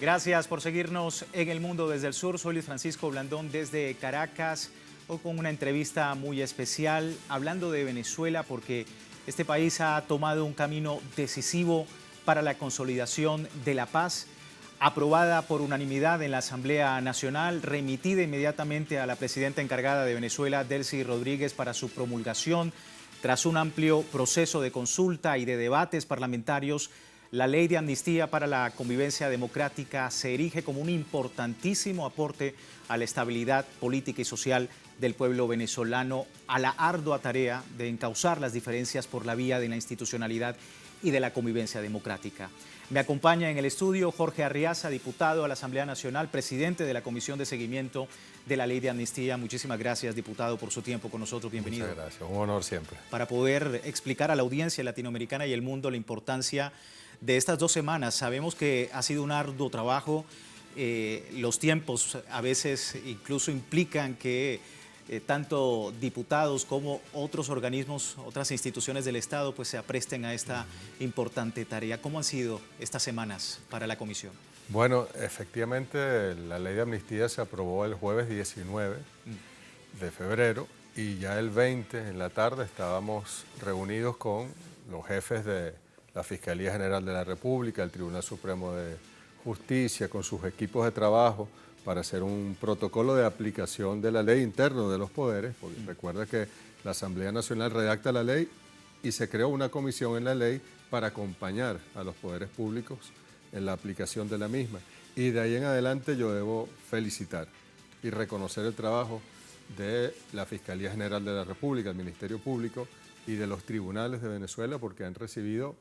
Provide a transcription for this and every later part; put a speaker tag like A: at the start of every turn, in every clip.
A: Gracias por seguirnos en El Mundo desde el Sur. Soy Luis Francisco Blandón desde Caracas, hoy con una entrevista muy especial hablando de Venezuela porque este país ha tomado un camino decisivo para la consolidación de la paz, aprobada por unanimidad en la Asamblea Nacional, remitida inmediatamente a la presidenta encargada de Venezuela, Delcy Rodríguez, para su promulgación. Tras un amplio proceso de consulta y de debates parlamentarios, la ley de amnistía para la convivencia democrática se erige como un importantísimo aporte a la estabilidad política y social del pueblo venezolano, a la ardua tarea de encauzar las diferencias por la vía de la institucionalidad y de la convivencia democrática. Me acompaña en el estudio Jorge Arriaza, diputado a la Asamblea Nacional, presidente de la Comisión de Seguimiento de la Ley de Amnistía. Muchísimas gracias, diputado, por su tiempo con nosotros. Bienvenido.
B: Muchas gracias, un honor siempre.
A: Para poder explicar a la audiencia latinoamericana y el mundo la importancia de estas 2 semanas. Sabemos que ha sido un arduo trabajo. Los tiempos a veces incluso implican que tanto diputados como otros organismos, otras instituciones del Estado, pues se apresten a esta importante tarea. ¿Cómo han sido estas semanas para la comisión?
B: Bueno, efectivamente la ley de amnistía se aprobó el jueves 19 de febrero y ya el 20 en la tarde estábamos reunidos con los jefes de la Fiscalía General de la República, el Tribunal Supremo de Justicia, con sus equipos de trabajo para hacer un protocolo de aplicación de la ley interno de los poderes, porque recuerda que la Asamblea Nacional redacta la ley y se creó una comisión en la ley para acompañar a los poderes públicos en la aplicación de la misma. Y de ahí en adelante yo debo felicitar y reconocer el trabajo de la Fiscalía General de la República, el Ministerio Público y de los tribunales de Venezuela, porque han recibido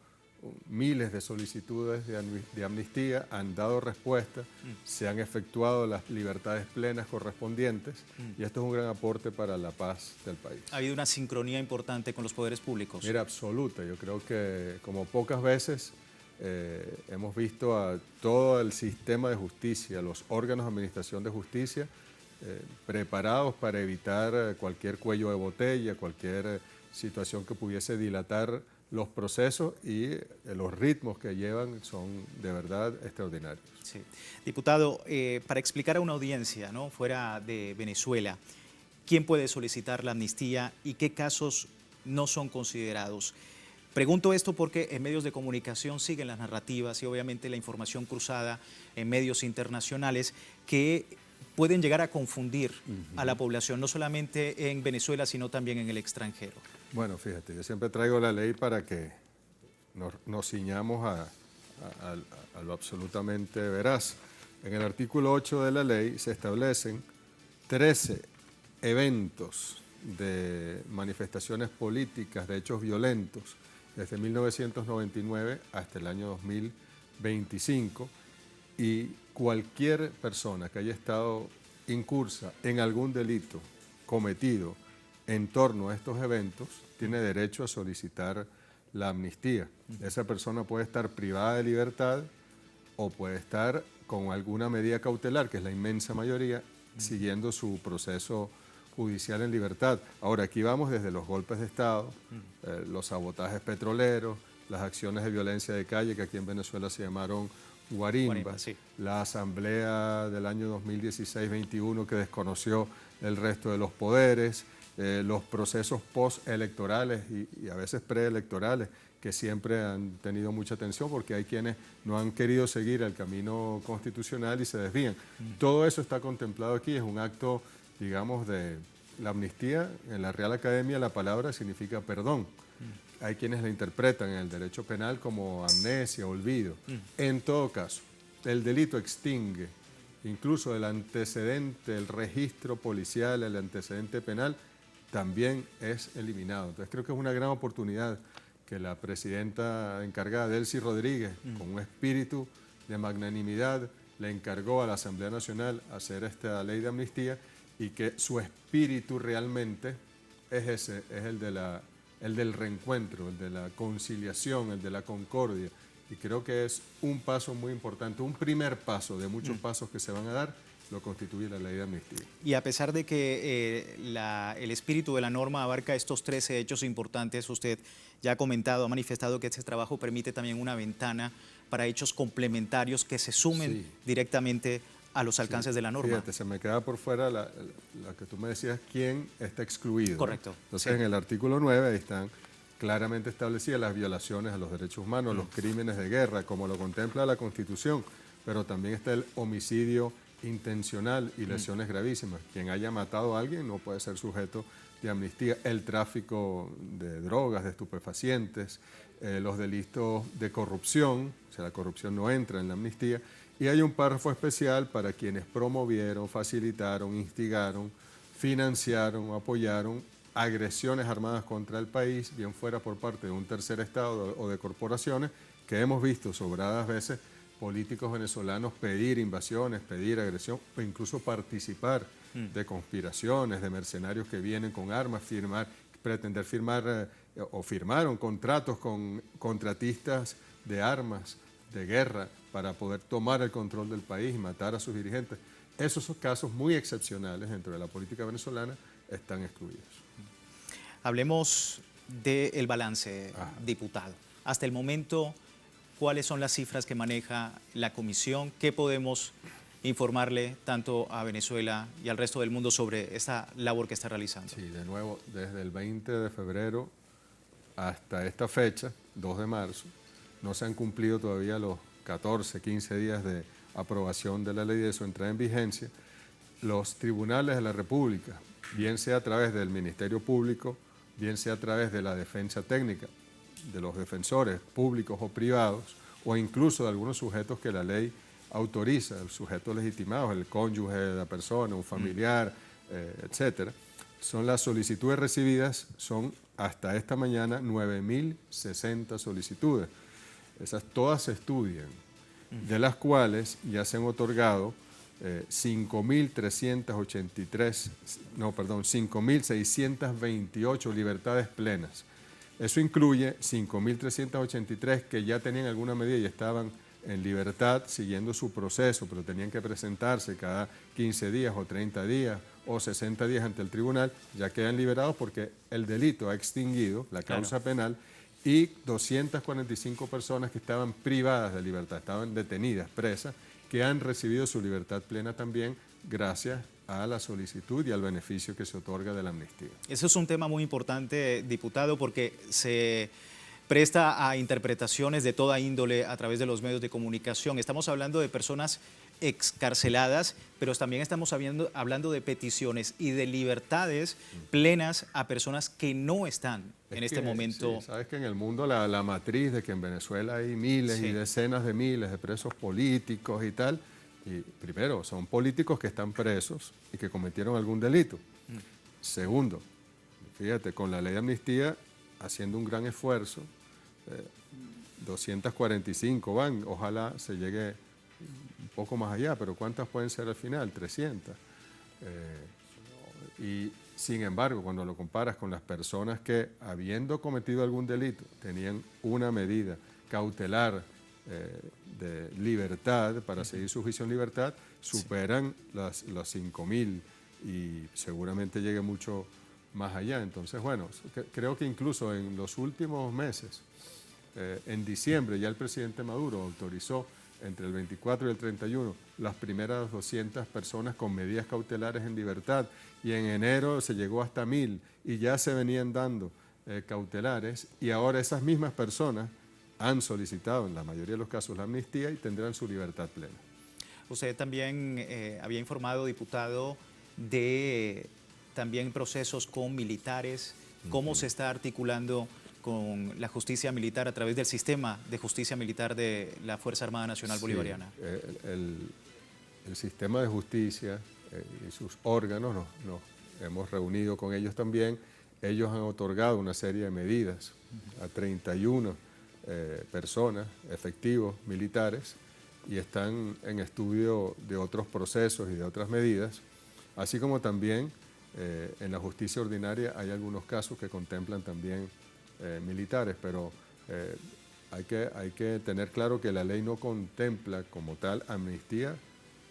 B: miles de solicitudes de amnistía, han dado respuesta, se han efectuado las libertades plenas correspondientes y esto es un gran aporte para la paz del país.
A: ¿Ha habido una sincronía importante con los poderes públicos?
B: Mira, absoluta. Yo creo que como pocas veces hemos visto a todo el sistema de justicia, los órganos de administración de justicia, preparados para evitar cualquier cuello de botella, cualquier situación que pudiese dilatar los procesos y los ritmos que llevan son de verdad extraordinarios.
A: Sí. Diputado, para explicar a una audiencia, ¿no?, fuera de Venezuela, ¿quién puede solicitar la amnistía y qué casos no son considerados? Pregunto esto porque en medios de comunicación siguen las narrativas y obviamente la información cruzada en medios internacionales que pueden llegar a confundir a la población, no solamente en Venezuela, sino también en el extranjero.
B: Bueno, fíjate, yo siempre traigo la ley para que nos ciñamos a lo absolutamente veraz. En el artículo 8 de la ley se establecen 13 eventos de manifestaciones políticas, de hechos violentos, desde 1999 hasta el año 2025, y cualquier persona que haya estado incursa en algún delito cometido en torno a estos eventos tiene derecho a solicitar la amnistía. Esa persona puede estar privada de libertad o puede estar con alguna medida cautelar, que es la inmensa mayoría, siguiendo su proceso judicial en libertad. Ahora, aquí vamos desde los golpes de Estado, los sabotajes petroleros, las acciones de violencia de calle, que aquí en Venezuela se llamaron Guarimba, sí. La asamblea del año 2016-21 que desconoció el resto de los poderes, los procesos postelectorales y a veces preelectorales que siempre han tenido mucha atención porque hay quienes no han querido seguir el camino constitucional y se desvían. Todo eso está contemplado aquí, es un acto, digamos, de la amnistía. En la Real Academia la palabra significa perdón. Hay quienes la interpretan en el derecho penal como amnesia, olvido. En todo caso, el delito extingue incluso el antecedente, el registro policial, el antecedente penal, también es eliminado. Entonces creo que es una gran oportunidad que la presidenta encargada, Delcy Rodríguez, con un espíritu de magnanimidad, le encargó a la Asamblea Nacional hacer esta ley de amnistía y que su espíritu realmente es ese, es el del reencuentro, el de la conciliación, el de la concordia. Y creo que es un paso muy importante, un primer paso de muchos pasos que se van a dar lo constituye la ley de amnistía.
A: Y a pesar de que el espíritu de la norma abarca estos 13 hechos importantes, usted ya ha comentado, ha manifestado que este trabajo permite también una ventana para hechos complementarios que se sumen directamente a los alcances de la norma.
B: Fíjate, se me queda por fuera la que tú me decías, quién está excluido.
A: Correcto.
B: Entonces, en el artículo 9 ahí están claramente establecidas las violaciones a los derechos humanos, los crímenes de guerra, como lo contempla la Constitución, pero también está el homicidio intencional y lesiones gravísimas. Quien haya matado a alguien no puede ser sujeto de amnistía. El tráfico de drogas, de estupefacientes, los delitos de corrupción, o sea, la corrupción no entra en la amnistía. Y hay un párrafo especial para quienes promovieron, facilitaron, instigaron, financiaron o apoyaron agresiones armadas contra el país, bien fuera por parte de un tercer estado o de corporaciones, que hemos visto sobradas veces políticos venezolanos pedir invasiones, pedir agresión o incluso participar de conspiraciones, de mercenarios que vienen con armas, pretender firmar o firmaron contratos con contratistas de armas, de guerra, para poder tomar el control del país y matar a sus dirigentes. Esos son casos muy excepcionales dentro de la política venezolana, están excluidos.
A: Hablemos del balance, diputado. Hasta el momento, ¿cuáles son las cifras que maneja la comisión? ¿Qué podemos informarle tanto a Venezuela y al resto del mundo sobre esta labor que está realizando?
B: Sí, de nuevo, desde el 20 de febrero hasta esta fecha, 2 de marzo, no se han cumplido todavía los 14, 15 días de aprobación de la ley de su entrada en vigencia. Los tribunales de la República, bien sea a través del Ministerio Público, bien sea a través de la defensa técnica, de los defensores públicos o privados, o incluso de algunos sujetos que la ley autoriza, el sujeto legitimado, el cónyuge de la persona, un familiar, etcétera. Son las solicitudes recibidas, son hasta esta mañana 9.060 solicitudes. Esas todas se estudian, de las cuales ya se han otorgado 5.628 libertades plenas. Eso incluye 5.383 que ya tenían alguna medida y estaban en libertad siguiendo su proceso, pero tenían que presentarse cada 15 días o 30 días o 60 días ante el tribunal, ya quedan liberados porque el delito ha extinguido la causa penal, y 245 personas que estaban privadas de libertad, estaban detenidas, presas, que han recibido su libertad plena también gracias a la solicitud y al beneficio que se otorga de la amnistía.
A: Eso es un tema muy importante, diputado, porque se presta a interpretaciones de toda índole a través de los medios de comunicación. Estamos hablando de personas excarceladas, pero también estamos hablando de peticiones y de libertades plenas a personas que no están en este momento.
B: Sí, sabes que en el mundo la matriz de que en Venezuela hay miles y decenas de miles de presos políticos y tal, y primero, son políticos que están presos y que cometieron algún delito. Segundo, fíjate, con la ley de amnistía, haciendo un gran esfuerzo, 245 van, ojalá se llegue un poco más allá, pero ¿cuántas pueden ser al final? 300. Y sin embargo, cuando lo comparas con las personas que, habiendo cometido algún delito, tenían una medida cautelar de libertad para seguir su juicio en libertad, superan las 5.000 y seguramente llegue mucho más allá. Entonces, bueno, creo que incluso en los últimos meses, en diciembre ya el presidente Maduro autorizó entre el 24 y el 31 las primeras 200 personas con medidas cautelares en libertad, y en enero se llegó hasta 1.000 y ya se venían dando cautelares, y ahora esas mismas personas han solicitado en la mayoría de los casos la amnistía y tendrán su libertad plena.
A: Usted también había informado, diputado, de también procesos con militares. ¿Cómo se está articulando con la justicia militar a través del sistema de justicia militar de la Fuerza Armada Nacional Bolivariana?
B: El sistema de justicia y sus órganos, nos hemos reunido con ellos también. Ellos han otorgado una serie de medidas a 31 personas, efectivos militares, y están en estudio de otros procesos y de otras medidas, así como también en la justicia ordinaria hay algunos casos que contemplan también militares, pero hay que tener claro que la ley no contempla como tal amnistía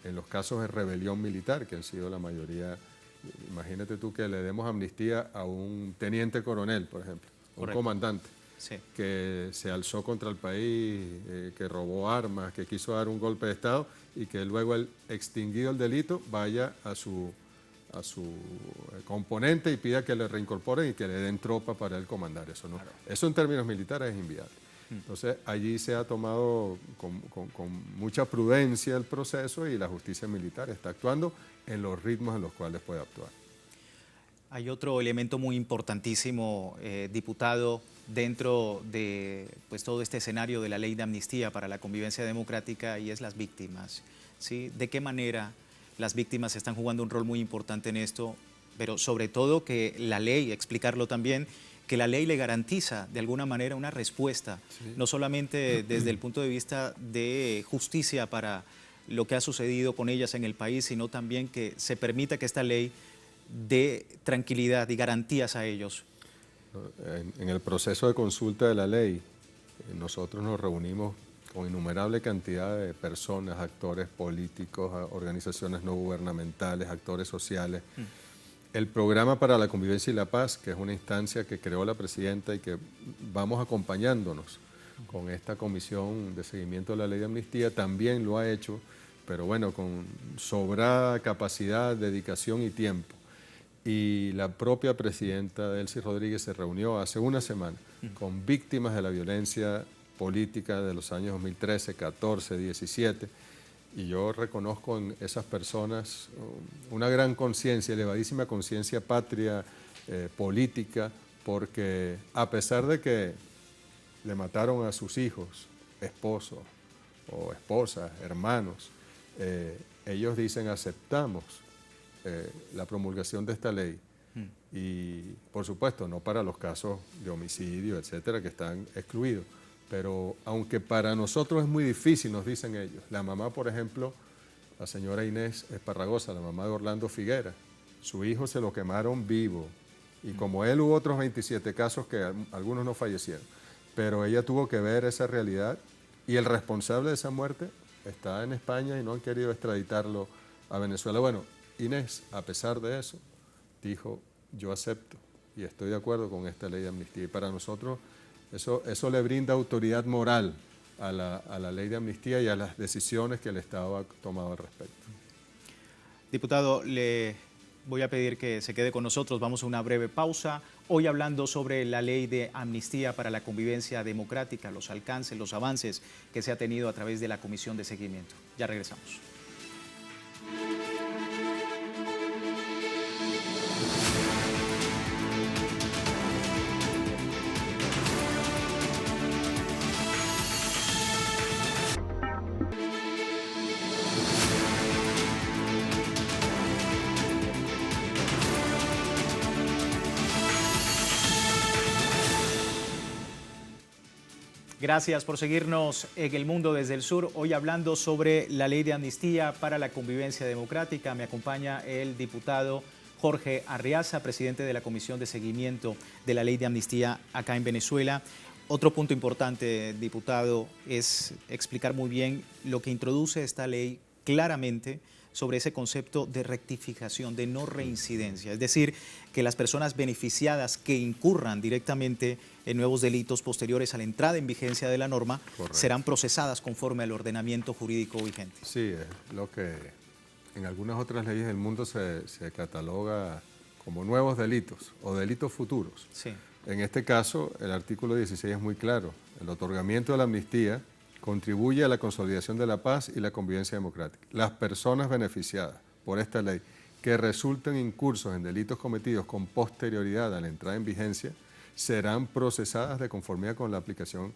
B: en los casos de rebelión militar, que han sido la mayoría. Imagínate tú que le demos amnistía a un teniente coronel, por ejemplo, un
A: Correcto.
B: comandante
A: Sí.
B: que se alzó contra el país, que robó armas, que quiso dar un golpe de Estado y que luego, el extinguido el delito, vaya a su componente y pida que le reincorporen y que le den tropa para él comandar. Eso no. Claro. Eso en términos militares es inviable. Entonces, allí se ha tomado con mucha prudencia el proceso y la justicia militar está actuando en los ritmos en los cuales puede actuar.
A: Hay otro elemento muy importantísimo, diputado, dentro de pues, todo este escenario de la ley de amnistía para la convivencia democrática, y es las víctimas, ¿sí? ¿De qué manera las víctimas están jugando un rol muy importante en esto? Pero sobre todo que la ley, explicarlo también, que la ley le garantiza de alguna manera una respuesta, sí, no solamente desde el punto de vista de justicia para lo que ha sucedido con ellas en el país, sino también que se permita que esta ley dé tranquilidad y garantías a ellos.
B: En el proceso de consulta de la ley, nosotros nos reunimos con innumerable cantidad de personas, actores políticos, organizaciones no gubernamentales, actores sociales. El programa para la convivencia y la paz, que es una instancia que creó la presidenta y que vamos acompañándonos con esta comisión de seguimiento de la ley de amnistía, también lo ha hecho, pero bueno, con sobrada capacidad, dedicación y tiempo. Y la propia presidenta Delcy Rodríguez se reunió hace una semana con víctimas de la violencia política de los años 2013, 14, 17, y yo reconozco en esas personas una gran conciencia, elevadísima conciencia patria, política, porque a pesar de que le mataron a sus hijos, esposos o esposas, hermanos, ellos dicen aceptamos la promulgación de esta ley y, por supuesto, no para los casos de homicidio, etcétera, que están excluidos. Pero aunque para nosotros es muy difícil, nos dicen ellos. La mamá, por ejemplo, la señora Inés Esparragosa, la mamá de Orlando Figuera, su hijo se lo quemaron vivo. Y como él hubo otros 27 casos que algunos no fallecieron. Pero ella tuvo que ver esa realidad y el responsable de esa muerte está en España y no han querido extraditarlo a Venezuela. Bueno, Inés, a pesar de eso, dijo, yo acepto y estoy de acuerdo con esta ley de amnistía. Y para nosotros eso le brinda autoridad moral a la ley de amnistía y a las decisiones que el Estado ha tomado al respecto.
A: Diputado, le voy a pedir que se quede con nosotros. Vamos a una breve pausa. Hoy hablando sobre la ley de amnistía para la convivencia democrática, los alcances, los avances que se ha tenido a través de la Comisión de Seguimiento. Ya regresamos. Gracias por seguirnos en El Mundo desde el Sur. Hoy hablando sobre la ley de amnistía para la convivencia democrática. Me acompaña el diputado Jorge Arriaza, presidente de la Comisión de Seguimiento de la Ley de Amnistía acá en Venezuela. Otro punto importante, diputado, es explicar muy bien lo que introduce esta ley claramente sobre ese concepto de rectificación, de no reincidencia. Es decir, que las personas beneficiadas que incurran directamente en nuevos delitos posteriores a la entrada en vigencia de la norma, correcto, serán procesadas conforme al ordenamiento jurídico vigente.
B: Sí, es lo que en algunas otras leyes del mundo se cataloga como nuevos delitos o delitos futuros.
A: Sí.
B: En este caso, el artículo 16 es muy claro. El otorgamiento de la amnistía contribuye a la consolidación de la paz y la convivencia democrática. Las personas beneficiadas por esta ley que resulten incursos en delitos cometidos con posterioridad a la entrada en vigencia serán procesadas de conformidad con la aplicación,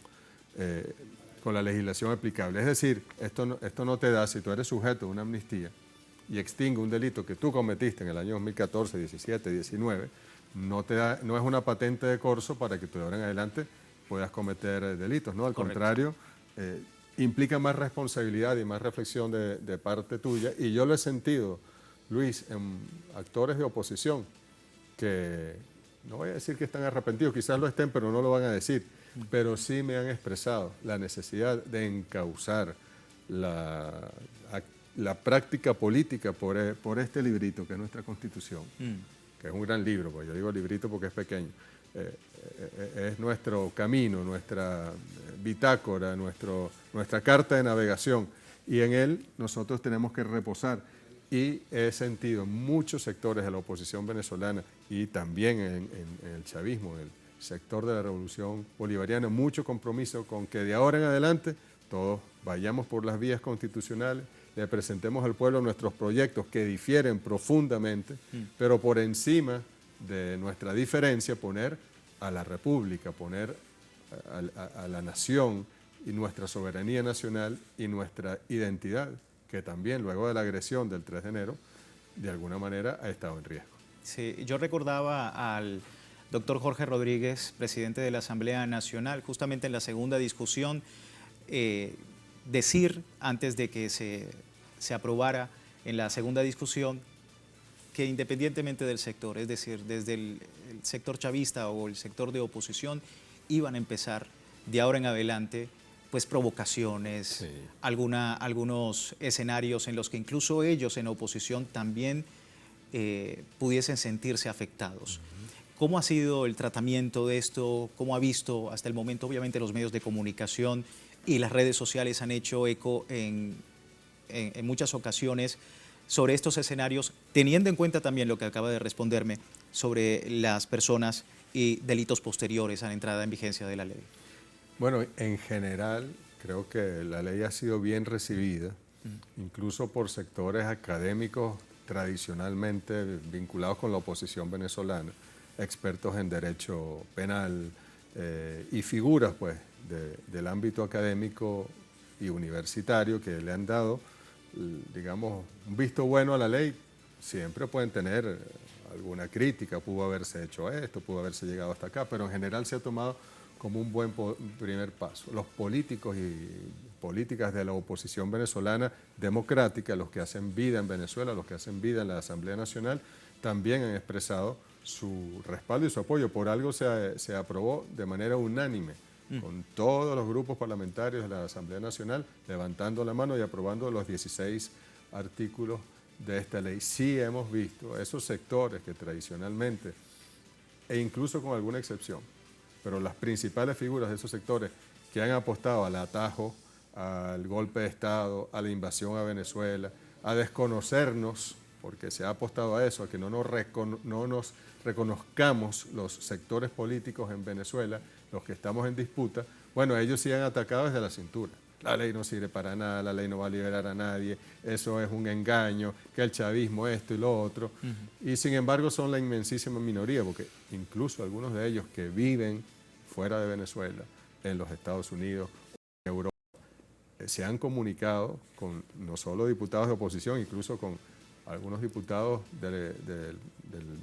B: con la legislación aplicable. Es decir, esto no te da, si tú eres sujeto de una amnistía y extingue un delito que tú cometiste en el año 2014, 17, 19, no es una patente de corso para que tú de ahora en adelante puedas cometer delitos, ¿no? Al correcto, contrario, implica más responsabilidad y más reflexión de parte tuya. Y yo lo he sentido, Luis, en actores de oposición que, no voy a decir que están arrepentidos, quizás lo estén, pero no lo van a decir, pero sí me han expresado la necesidad de encauzar la práctica política por este librito que es nuestra Constitución, que es un gran libro, pues yo digo librito porque es pequeño, es nuestro camino, nuestra bitácora, nuestra carta de navegación, y en él nosotros tenemos que reposar. Y he sentido en muchos sectores de la oposición venezolana y también en el chavismo, en el sector de la revolución bolivariana, mucho compromiso con que de ahora en adelante todos vayamos por las vías constitucionales, le presentemos al pueblo nuestros proyectos que difieren profundamente, pero por encima de nuestra diferencia poner a la República, poner a la nación y nuestra soberanía nacional y nuestra identidad, que también luego de la agresión del 3 de enero, de alguna manera ha estado en riesgo.
A: Sí, yo recordaba al doctor Jorge Rodríguez, presidente de la Asamblea Nacional, justamente en la segunda discusión, decir antes de que se aprobara en la segunda discusión que independientemente del sector, es decir, desde el sector chavista o el sector de oposición, iban a empezar de ahora en adelante pues provocaciones, sí, algunos escenarios en los que incluso ellos en oposición también pudiesen sentirse afectados. ¿Cómo ha sido el tratamiento de esto? ¿Cómo ha visto hasta el momento? Obviamente los medios de comunicación y las redes sociales han hecho eco en muchas ocasiones sobre estos escenarios, teniendo en cuenta también lo que acaba de responderme sobre las personas y delitos posteriores a la entrada en vigencia de la ley.
B: Bueno, en general creo que la ley ha sido bien recibida, incluso por sectores académicos tradicionalmente vinculados con la oposición venezolana, expertos en derecho penal y figuras pues, del ámbito académico y universitario que le han dado, digamos, un visto bueno a la ley. Siempre pueden tener alguna crítica, pudo haberse hecho esto, pudo haberse llegado hasta acá, pero en general se ha tomado como un buen primer paso. Los políticos y políticas de la oposición venezolana democrática, los que hacen vida en Venezuela, los que hacen vida en la Asamblea Nacional, también han expresado su respaldo y su apoyo. Por algo se aprobó de manera unánime, con todos los grupos parlamentarios de la Asamblea Nacional levantando la mano y aprobando los 16 artículos de esta ley. Sí hemos visto esos sectores que tradicionalmente, e incluso con alguna excepción, pero las principales figuras de esos sectores que han apostado al atajo, al golpe de Estado, a la invasión a Venezuela, a desconocernos, porque se ha apostado a eso, a que no nos reconozcamos los sectores políticos en Venezuela, los que estamos en disputa, bueno, ellos sí han atacado desde la cintura. La ley no sirve para nada, la ley no va a liberar a nadie, eso es un engaño, que el chavismo esto y lo otro. Y sin embargo son la inmensísima minoría, porque incluso algunos de ellos que viven fuera de Venezuela, en los Estados Unidos, en Europa, se han comunicado con no solo diputados de oposición, incluso con algunos diputados del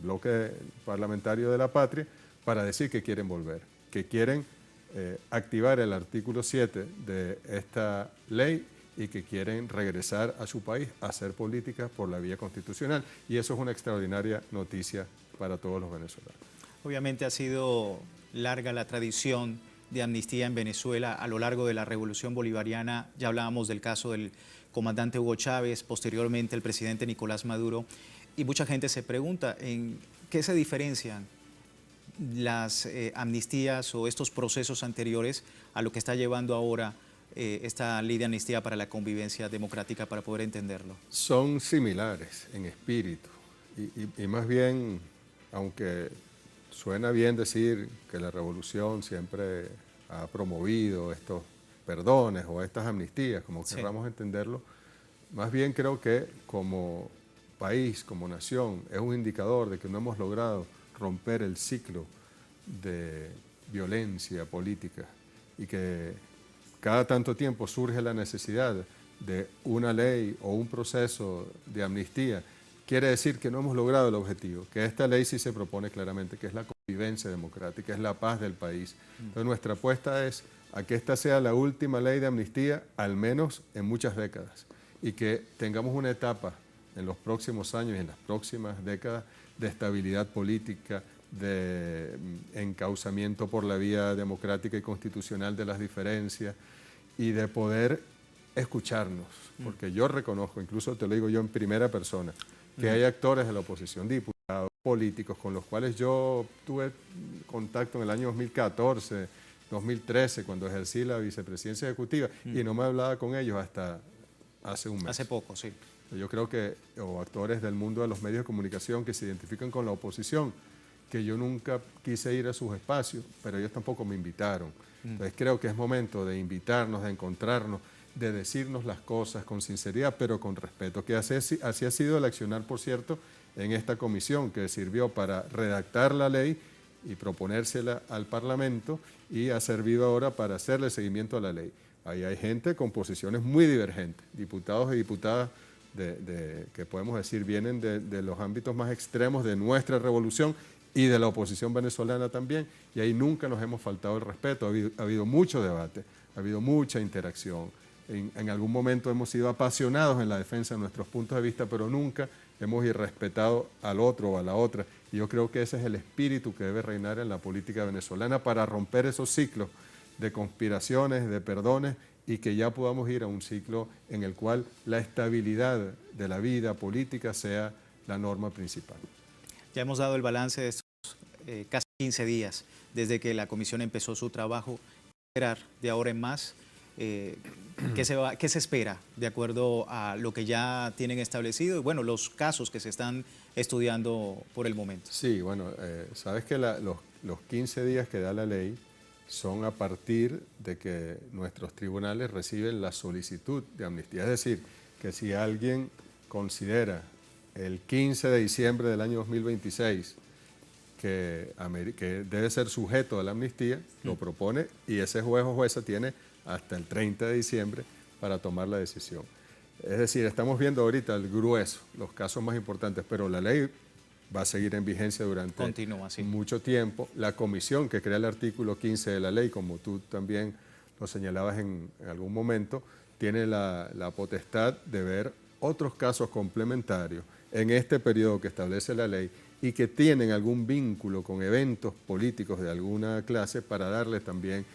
B: bloque parlamentario de la patria, para decir que quieren volver, que quieren activar el artículo 7 de esta ley y que quieren regresar a su país a hacer política por la vía constitucional. Y eso es una extraordinaria noticia para todos los venezolanos.
A: Obviamente ha sido larga la tradición de amnistía en Venezuela a lo largo de la Revolución Bolivariana. Ya hablábamos del caso del comandante Hugo Chávez, posteriormente el presidente Nicolás Maduro, y mucha gente se pregunta en qué se diferencian las amnistías o estos procesos anteriores a lo que está llevando ahora esta ley de amnistía para la convivencia democrática, para poder entenderlo.
B: Son similares en espíritu y más bien, aunque suena bien decir que la revolución siempre ha promovido estos perdones o estas amnistías, como queramos entenderlo, más bien creo que como país, como nación, es un indicador de que no hemos logrado romper el ciclo de violencia política y que cada tanto tiempo surge la necesidad de una ley o un proceso de amnistía. Quiere decir que no hemos logrado el objetivo, que esta ley sí se propone claramente, que es la convivencia democrática, es la paz del país. Entonces nuestra apuesta es a que esta sea la última ley de amnistía, al menos en muchas décadas, y que tengamos una etapa en los próximos años y en las próximas décadas de estabilidad política, de encauzamiento por la vía democrática y constitucional de las diferencias y de poder escucharnos, porque yo reconozco, incluso te lo digo yo en primera persona, que hay actores de la oposición, diputados, políticos, con los cuales yo tuve contacto en el año 2014, 2013, cuando ejercí la vicepresidencia ejecutiva, y no me hablaba con ellos hasta hace un mes.
A: Hace poco, sí.
B: Yo creo que, o actores del mundo de los medios de comunicación que se identifican con la oposición, que yo nunca quise ir a sus espacios, pero ellos tampoco me invitaron. Entonces creo que es momento de invitarnos, de encontrarnos, de decirnos las cosas con sinceridad, pero con respeto, que así ha sido el accionar, por cierto, en esta comisión, que sirvió para redactar la ley y proponérsela al Parlamento, y ha servido ahora para hacerle seguimiento a la ley. Ahí hay gente con posiciones muy divergentes, diputados y diputadas que podemos decir vienen de los ámbitos más extremos de nuestra revolución y de la oposición venezolana también, y ahí nunca nos hemos faltado el respeto. Ha habido mucho debate, ha habido mucha interacción. En algún momento hemos sido apasionados en la defensa de nuestros puntos de vista, pero nunca hemos irrespetado al otro o a la otra. Y yo creo que ese es el espíritu que debe reinar en la política venezolana para romper esos ciclos de conspiraciones, de perdones, y que ya podamos ir a un ciclo en el cual la estabilidad de la vida política sea la norma principal.
A: Ya hemos dado el balance de estos casi 15 días desde que la comisión empezó su trabajo. Esperar de ahora en más, ¿qué se espera de acuerdo a lo que ya tienen establecido y bueno, los casos que se están estudiando por el momento?
B: Sí, bueno, sabes que los 15 días que da la ley son a partir de que nuestros tribunales reciben la solicitud de amnistía. Es decir, que si alguien considera el 15 de diciembre del año 2026 que debe ser sujeto a la amnistía, lo propone, y ese juez o jueza tiene hasta el 30 de diciembre para tomar la decisión. Es decir, estamos viendo ahorita el grueso, los casos más importantes, pero la ley va a seguir en vigencia durante mucho tiempo. La comisión que crea el artículo 15 de la ley, como tú también lo señalabas en algún momento, tiene la potestad de ver otros casos complementarios en este periodo que establece la ley y que tienen algún vínculo con eventos políticos de alguna clase, para darle también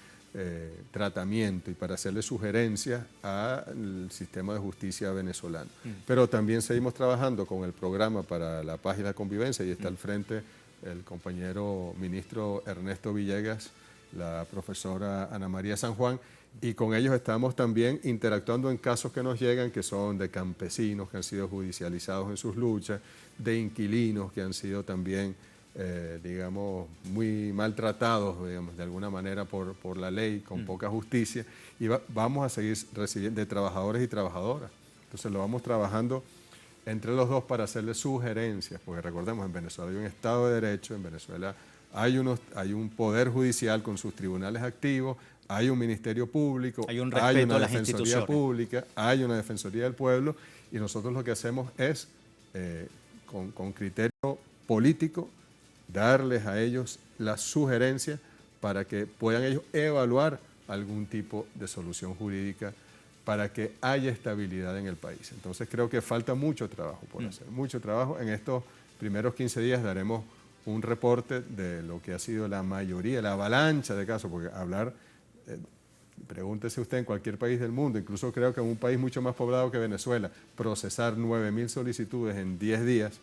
B: tratamiento y para hacerle sugerencias al sistema de justicia venezolano. Pero también seguimos trabajando con el programa para la paz y la convivencia, y está al frente el compañero ministro Ernesto Villegas, la profesora Ana María San Juan, y con ellos estamos también interactuando en casos que nos llegan, que son de campesinos que han sido judicializados en sus luchas, de inquilinos que han sido también digamos, muy maltratados, digamos, de alguna manera por la ley, con poca justicia, y vamos a seguir recibiendo de trabajadores y trabajadoras. Entonces lo vamos trabajando entre los dos para hacerles sugerencias, porque recordemos, en Venezuela hay un Estado de Derecho, en Venezuela hay un poder judicial con sus tribunales activos, hay un ministerio público,
A: hay un respeto
B: hay una
A: a las
B: defensoría
A: instituciones
B: pública, hay una defensoría del pueblo, y nosotros lo que hacemos es, con criterio político, darles a ellos las sugerencias para que puedan ellos evaluar algún tipo de solución jurídica para que haya estabilidad en el país. Entonces creo que falta mucho trabajo por hacer, mucho trabajo. En estos primeros 15 días daremos un reporte de lo que ha sido la mayoría, la avalancha de casos, porque hablar, pregúntese usted en cualquier país del mundo, incluso creo que en un país mucho más poblado que Venezuela, procesar 9.000 solicitudes en 10 días,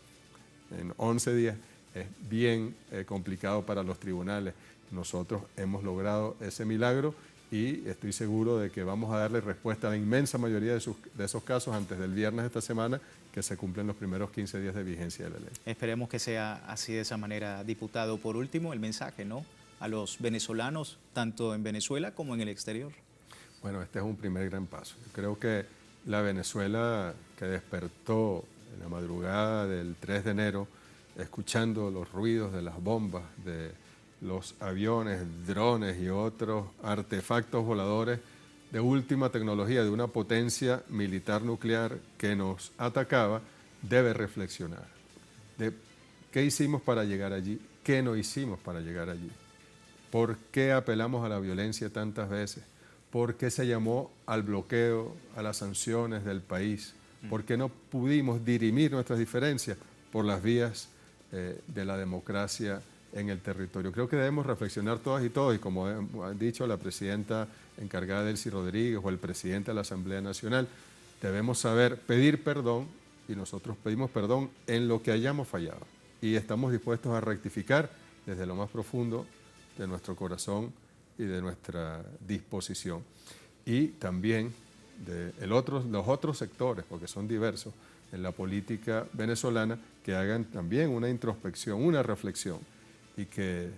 B: en 11 días, es bien complicado para los tribunales. Nosotros hemos logrado ese milagro y estoy seguro de que vamos a darle respuesta a la inmensa mayoría de esos casos antes del viernes de esta semana, que se cumplen los primeros 15 días de vigencia de la ley.
A: Esperemos que sea así, de esa manera, diputado. Por último, el mensaje, ¿no?, a los venezolanos, tanto en Venezuela como en el exterior.
B: Bueno, este es un primer gran paso. Yo creo que la Venezuela que despertó en la madrugada del 3 de enero, escuchando los ruidos de las bombas, de los aviones, drones y otros artefactos voladores de última tecnología de una potencia militar nuclear que nos atacaba, debe reflexionar de qué hicimos para llegar allí, qué no hicimos para llegar allí, por qué apelamos a la violencia tantas veces, por qué se llamó al bloqueo, a las sanciones del país, por qué no pudimos dirimir nuestras diferencias por las vías de la democracia en el territorio. Creo que debemos reflexionar todas y todos, y como ha dicho la presidenta encargada Delcy Rodríguez o el presidente de la Asamblea Nacional, debemos saber pedir perdón, y nosotros pedimos perdón en lo que hayamos fallado. Y estamos dispuestos a rectificar desde lo más profundo de nuestro corazón y de nuestra disposición. Y también de los otros sectores, porque son diversos, en la política venezolana, que hagan también una introspección, una reflexión, y que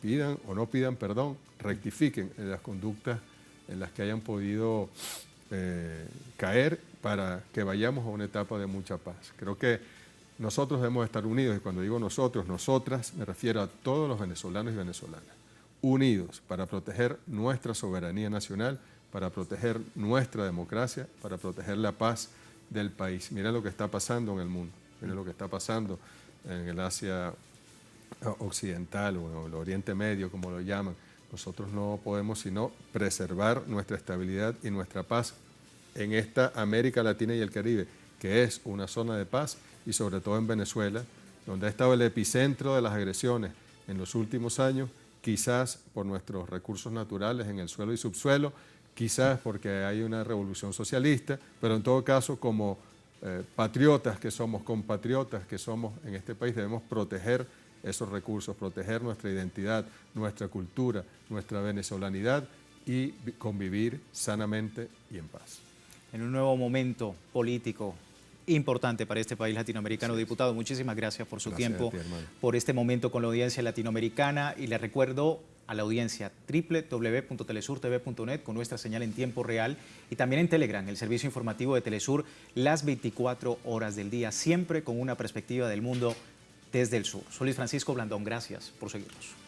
B: pidan o no pidan perdón, rectifiquen en las conductas en las que hayan podido caer para que vayamos a una etapa de mucha paz. Creo que nosotros debemos estar unidos, y cuando digo nosotros, nosotras, me refiero a todos los venezolanos y venezolanas, unidos para proteger nuestra soberanía nacional, para proteger nuestra democracia, para proteger la paz del país. Miren lo que está pasando en el mundo, miren lo que está pasando en el Asia Occidental o en el Oriente Medio, como lo llaman. Nosotros no podemos sino preservar nuestra estabilidad y nuestra paz en esta América Latina y el Caribe, que es una zona de paz, y sobre todo en Venezuela, donde ha estado el epicentro de las agresiones en los últimos años, quizás por nuestros recursos naturales en el suelo y subsuelo, quizás porque hay una revolución socialista, pero en todo caso como patriotas que somos, compatriotas que somos en este país, debemos proteger esos recursos, proteger nuestra identidad, nuestra cultura, nuestra venezolanidad y convivir sanamente y en paz.
A: En un nuevo momento político importante para este país latinoamericano. Sí. Diputado, muchísimas gracias por su tiempo, por este momento con la audiencia latinoamericana, y le recuerdo a la audiencia www.telesurtv.net con nuestra señal en tiempo real, y también en Telegram, el servicio informativo de Telesur, las 24 horas del día, siempre con una perspectiva del mundo desde el sur. Soy Luis Francisco Blandón, gracias por seguirnos.